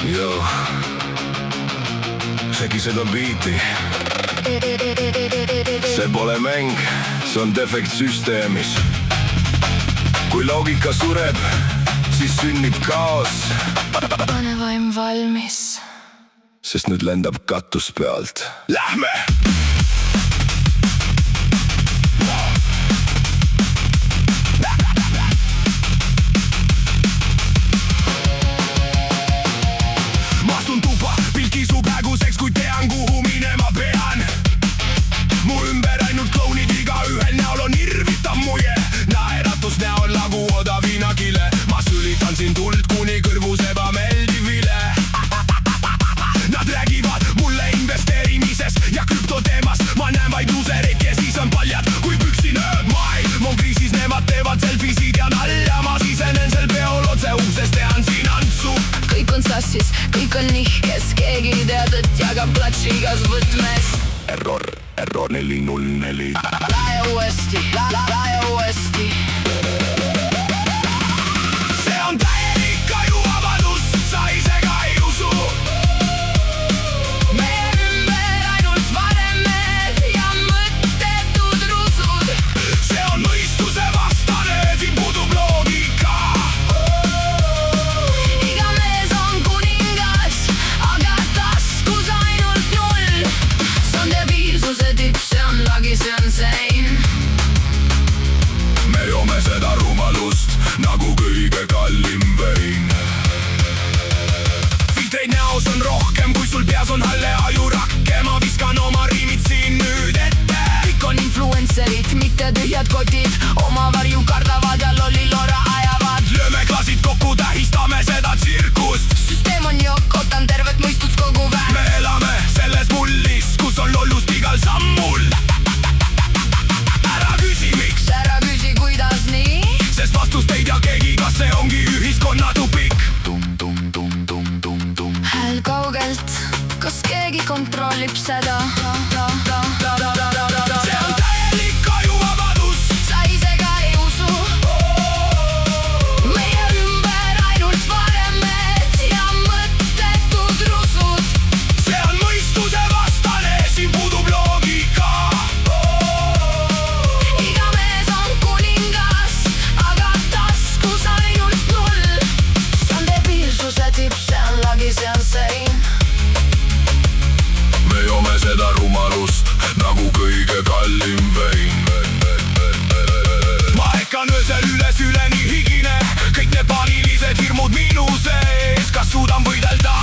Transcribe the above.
Joo, segi seda biiti. See pole mäng, see on defekt süsteemis. Kui loogika sureb, siis sünnib kaos. Pane vaim valmis, sest nüüd lendab katus pealt. Lähme! Maastun tupa, pilki su praeguseks, kui tean, kuhu minema pean. Mu ümber ainult klounid, iga ühel näol on irvitav muje. Naeratus näol nagu odav viinakile. Ma sülitan siin tuld, kuni kõrvus ebameeldiv vile. Nad räägivad mulle investeerimises ja krüptoteemast. Ma näen vaid lusereid ja siis on paljad kui püksinööd. Maailm on kriisis, nemad teevad selfisid ja nalja. Ma sisenen sel peol otse uksest, tean siin antsu. kõik on sassis, kõik on nihkes. Keegi ei tea tõtt, jagab platši igas võtmes. Error 404. Lae uuesti, lae uuesti. See on täielik ajuvabadus, sa ise ka ei usu. Meie ümber ainult varemed ja mõttetud rusud. See on mõistuse vastane, siin puudub loogika. Iga mees on kuningas, aga taskus ainult null. See on debiilsuse tipp, see on lagi, see on sein. Me joome seda rumalust nagu kõige kallim vein. Filtreid näos on rohkem, kui sul peas on halle ajurakke. Ma viskan oma riimid siin nüüd ette. Kõik on influencerid, mitte tühjad kotid. Oma varju kardavad ja lollilora ajavad. Lööme klaasid kokku, tähistame seda tsirkust. Süsteem on jokk, ootan tervet mõistust kogu vähem. Me elame selles mullis, kus on lollust igal sammul. Ära küsi miks, Ära küsi, kuidas nii? sest vastust ei tea keegi, kas see ongi ühiskonna tupik. Hääl kaugelt, kas keegi kontrollib seda? See on täielik ajuvabadus, Sa ise ka ei usu. Meie ümber ainult varemed ja mõttetud rusud. see on mõistuse vastane, siin puudub loogika. Iga mees on kuningas, aga taskus ainult null. See on debiilsuse tipp, see on lagi, see on sein. Me joome seda rumalust nagu kõige kallim vein. Ma ekkan öösel üles üleni higine, kõik need paanilised hirmud minu sees. Kas suudan võidelda